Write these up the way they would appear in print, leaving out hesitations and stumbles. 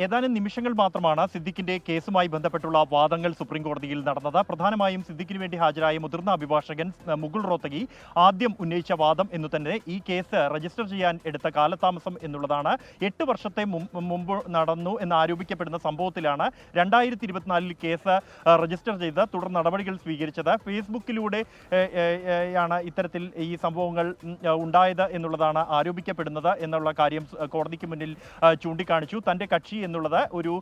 ഏതാനും നിമിഷങ്ങൾ മാത്രമാണ് സിദ്ദിഖിന്റെ കേസുമായി ബന്ധപ്പെട്ടുള്ള വാദങ്ങൾ സുപ്രീം കോടതിയിൽ നടന്നത്. പ്രധാനമായും സിദ്ദിഖിന് വേണ്ടി ഹാജരായ മുതിർന്ന അഭിഭാഷകൻ മുകുൾ റോത്തഗി ആദ്യം ഉന്നയിച്ച വാദം എന്ന് തന്നെ ഈ കേസ് രജിസ്റ്റർ ചെയ്യാൻ എടുത്ത കാലതാമസം എന്നുള്ളതാണ്. 8 വർഷത്തെ മുമ്പ് നടന്നു എന്ന് ആരോപിക്കപ്പെടുന്ന സംഭവത്തിലാണ് 2024 കേസ് രജിസ്റ്റർ ചെയ്ത് തുടർ നടപടികൾ സ്വീകരിച്ചത്. ഫേസ്ബുക്കിലൂടെ യാണ് ഇത്തരത്തിൽ ഈ സംഭവങ്ങൾ ഉണ്ടായത് എന്നുള്ളതാണ് ആരോപിക്കപ്പെടുന്നത് എന്നുള്ള കാര്യം കോടതിക്ക് മുന്നിൽ ചൂണ്ടിക്കാണിച്ചു. തന്റെ കക്ഷി എന്നുള്ളത് ഒരു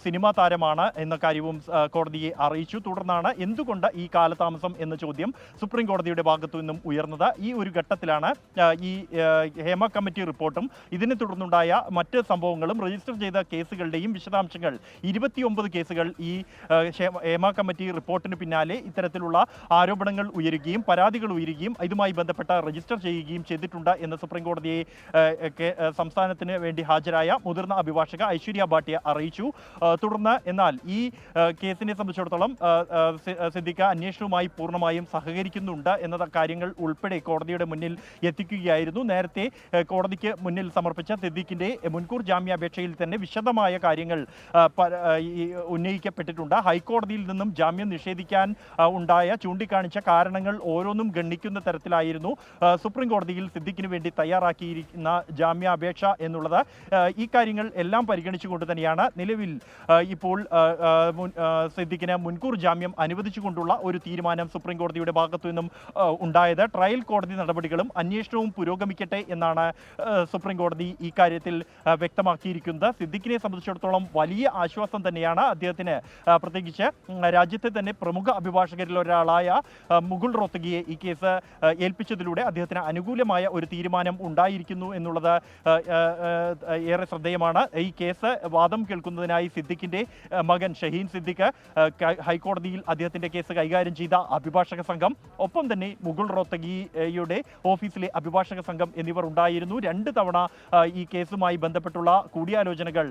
സിനിമാ താരമാണ് എന്ന കാര്യവും കോടതിയെ അറിയിച്ചു. തുടർന്നാണ് എന്തുകൊണ്ട് ഈ കാലതാമസം എന്ന ചോദ്യം സുപ്രീം കോടതിയുടെ ഭാഗത്തു നിന്നും ഉയർന്നത്. ഈ ഒരു ഘട്ടത്തിലാണ് ഈ ഹേമ കമ്മിറ്റി റിപ്പോർട്ടും ഇതിനെ തുടർന്നുണ്ടായ മറ്റ് സംഭവങ്ങളും രജിസ്റ്റർ ചെയ്ത കേസുകളുടെയും വിശദാംശങ്ങൾ 29 കേസുകൾ ഈ ഹേമ കമ്മിറ്റി റിപ്പോർട്ടിന് പിന്നാലെ ഇത്തരത്തിലുള്ള ആരോപണങ്ങൾ ഉയരുകയും പരാതികൾ ഉയരുകയും ഇതുമായി ബന്ധപ്പെട്ട രജിസ്റ്റർ ചെയ്യുകയും ചെയ്തിട്ടുണ്ട് എന്ന് സുപ്രീം കോടതിയെ സംസ്ഥാനത്തിന് വേണ്ടി ഹാജരായ മുതിർന്ന അഭിഭാഷക ഐശ്വര്യ ഭാട്ടിയ അറിയിച്ചു. തുടർന്ന് എന്നാൽ ഈ കേസിനെ സംബന്ധിച്ചിടത്തോളം സിദ്ദിഖ് അന്വേഷണവുമായി പൂർണ്ണമായും സഹകരിക്കുന്നുണ്ട് എന്ന കാര്യങ്ങൾ ഉൾപ്പെടെ കോടതിയുടെ മുന്നിൽ എത്തിക്കുകയായിരുന്നു. നേരത്തെ കോടതിക്ക് മുന്നിൽ സമർപ്പിച്ച സിദ്ദിഖിന്റെ മുൻകൂർ ജാമ്യാപേക്ഷയിൽ തന്നെ വിശദമായ കാര്യങ്ങൾ ഉന്നയിക്കപ്പെട്ടിട്ടുണ്ട്. ഹൈക്കോടതിയിൽ നിന്നും ജാമ്യം നിഷേധിക്കാൻ ചൂണ്ടിക്കാണിച്ച കാരണങ്ങൾ ഓരോന്നും ഗണ്ണിക്കുന്ന തരത്തിലായിരുന്നു സുപ്രീം കോടതിയിൽ സിദ്ദിഖിന് വേണ്ടി തയ്യാറാക്കിയിരിക്കുന്ന ജാമ്യാപേക്ഷ എന്നുള്ളത്. ഈ കാര്യങ്ങൾ എല്ലാം പരിഗണിച്ചുകൊണ്ട് തന്നെയാണ് നിലവിൽ ഇപ്പോൾ സിദ്ദിഖിന് മുൻകൂർ ജാമ്യം അനുവദിച്ചുകൊണ്ടുള്ള ഒരു തീരുമാനം സുപ്രീം കോടതിയുടെ ഭാഗത്തു നിന്നും ഉണ്ടായത്. ട്രയൽ കോടതി നടപടികളും അന്വേഷണവും പുരോഗമിക്കട്ടെ എന്നാണ് സുപ്രീം കോടതി ഈ കാര്യത്തിൽ വ്യക്തമാക്കിയിരിക്കുന്നത്. സിദ്ദിഖിനെ സംബന്ധിച്ചിടത്തോളം വലിയ ആശ്വാസം തന്നെയാണ്. അദ്ദേഹത്തിന് പ്രത്യേകിച്ച് രാജ്യത്തെ തന്നെ പ്രമുഖ അഭിഭാഷകരിൽ ഒരാളായ മുകുൾ റോത്തഗിയെ ഈ കേസ് ഏൽപ്പിച്ചതിലൂടെ അദ്ദേഹത്തിന് അനുകൂലമായ ഒരു തീരുമാനം ഉണ്ടായിരിക്കുന്നു എന്നുള്ളത് ഏറെ ശ്രദ്ധേയമാണ്. ഈ കേസ് വാദം കേൾക്കുന്നതിനായി സിദ്ദിഖിന്റെ മകൻ ഷഹീൻ സിദ്ദിഖ് ഹൈക്കോടതിയിൽ അദ്ദേഹത്തിന്റെ കേസ് കൈകാര്യം ചെയ്ത അഭിഭാഷക സംഘം, ഒപ്പം തന്നെ മുകുൾ റോത്തഗിയുടെ ഓഫീസിലെ അഭിഭാഷക സംഘം എന്നിവർ ഉണ്ടായിരുന്നു. 2 തവണ ഈ കേസുമായി ബന്ധപ്പെട്ടുള്ള കൂടിയാലോചനകൾ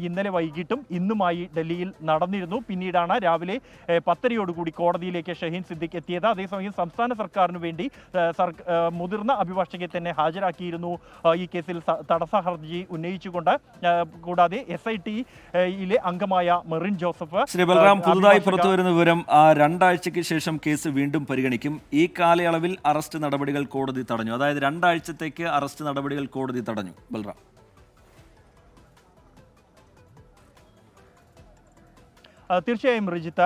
ഇന്നലെ വൈകിട്ടും ഇന്നുമായി ഡൽഹിയിൽ നടന്നിരുന്നു. പിന്നീടാണ് രാവിലെ 10:30 കോടതിയിലേക്ക് ഷഹീൻ സിദ്ദിഖ് എത്തിയത്. അതേസമയം സംസ്ഥാന സർക്കാരിന് വേണ്ടി മുതിർന്ന അഭിഭാഷകയെ തന്നെ ഹാജരാക്കിയിരുന്നു ഈ കേസിൽ തടസ്സ ഹർജി ഉന്നയിച്ചുകൊണ്ട്. കൂടാതെ SIT-യിലെ അംഗമായ മെറിൻ ജോസഫ്. ശ്രീ ബൽറാം, പുതുതായി പുറത്തുവരുന്ന വിവരം 2 ആഴ്ചയ്ക്ക് ശേഷം കേസ് വീണ്ടും പരിഗണിക്കും. ഈ കാലയളവിൽ അറസ്റ്റ് നടപടികൾ കോടതി തടഞ്ഞു. അതായത് 2 ആഴ്ചത്തേക്ക് അറസ്റ്റ് നടപടികൾ കോടതി തടഞ്ഞു. ബൽറാം, തീർച്ചയായും റിജിത്ത്,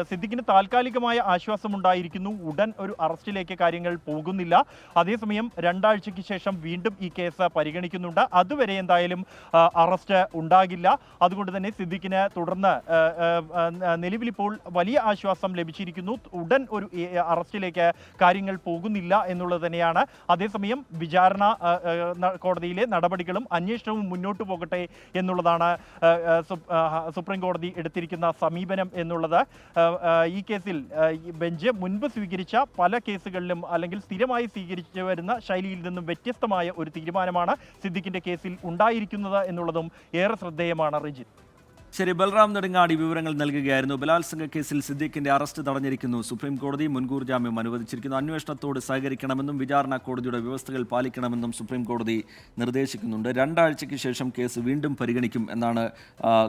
സിദ്ദിഖിന് താൽക്കാലികമായ ആശ്വാസമുണ്ടായിരിക്കുന്നു. ഉടൻ ഒരു അറസ്റ്റിലേക്ക് കാര്യങ്ങൾ പോകുന്നില്ല. അതേസമയം 2 ആഴ്ചയ്ക്ക് ശേഷം വീണ്ടും ഈ കേസ് പരിഗണിക്കുന്നുണ്ട്. അതുവരെ എന്തായാലും അറസ്റ്റ് ഉണ്ടാകില്ല. അതുകൊണ്ട് തന്നെ സിദ്ദിഖിന് തുടർന്ന് നിലവിലിപ്പോൾ വലിയ ആശ്വാസം ലഭിച്ചിരിക്കുന്നു. ഉടൻ ഒരു അറസ്റ്റിലേക്ക് കാര്യങ്ങൾ പോകുന്നില്ല എന്നുള്ളത് തന്നെയാണ്. അതേസമയം വിചാരണ കോടതിയിലെ നടപടികളും അന്വേഷണവും മുന്നോട്ട് പോകട്ടെ എന്നുള്ളതാണ് സുപ്രീം കോടതി എടുത്തിരിക്കുന്ന സമീപനം എന്നുള്ളത്. ഈ കേസിൽ ബെഞ്ച് മുൻപ് സ്വീകരിച്ച പല കേസുകളിലും അല്ലെങ്കിൽ സ്ഥിരമായി സ്വീകരിച്ചു വരുന്ന ശൈലിയിൽ നിന്നും വ്യത്യസ്തമായ ഒരു തീരുമാനമാണ് സിദ്ദിഖിന്റെ കേസിൽ ഉണ്ടായിരിക്കുന്നത് എന്നുള്ളതും ഏറെ ശ്രദ്ധേയമാണ്. റിജിത്ത്, ശരി. ബൽറാം നെടുങ്ങാടി വിവരങ്ങൾ നൽകുകയായിരുന്നു. ബലാത്സംഗ കേസിൽ സിദ്ദിഖിന്റെ അറസ്റ്റ് തടഞ്ഞിരിക്കുന്നു. സുപ്രീം കോടതി മുൻകൂർ ജാമ്യം അനുവദിച്ചിരിക്കുന്നു. അന്വേഷണത്തോട് സഹകരിക്കണമെന്നും വിചാരണ കോടതിയുടെ വ്യവസ്ഥകൾ പാലിക്കണമെന്നും സുപ്രീം കോടതി നിർദ്ദേശിക്കുന്നുണ്ട്. 2 ആഴ്ചയ്ക്ക് ശേഷം കേസ് വീണ്ടും പരിഗണിക്കും എന്നാണ്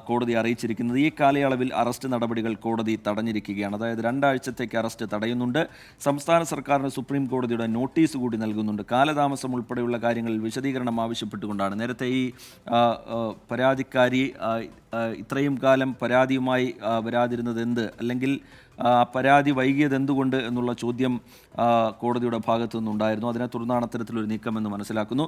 കോടതി അറിയിച്ചിരിക്കുന്നത്. ഈ കാലയളവിൽ അറസ്റ്റ് നടപടികൾ കോടതി തടഞ്ഞിരിക്കുകയാണ്. അതായത് 2 ആഴ്ചത്തേക്ക് അറസ്റ്റ് തടയുന്നുണ്ട്. സംസ്ഥാന സർക്കാരിന് സുപ്രീം കോടതിയുടെ നോട്ടീസ് കൂടി നൽകുന്നുണ്ട്. കാലതാമസം ഉൾപ്പെടെയുള്ള കാര്യങ്ങളിൽ വിശദീകരണം ആവശ്യപ്പെട്ടുകൊണ്ടാണ് നേരത്തെ ഈ പരാതിക്കാരി ഇത്രയും കാലം പരാതിയുമായി വരാതിരുന്നത് എന്ത്, അല്ലെങ്കിൽ പരാതി വൈകിയത് എന്തുകൊണ്ട് എന്നുള്ള ചോദ്യം കോടതിയുടെ ഭാഗത്തു നിന്നുണ്ടായിരുന്നു. അതിനെ തുടർന്നാണ് അത്തരത്തിലൊരു നീക്കമെന്ന് മനസ്സിലാക്കുന്നു.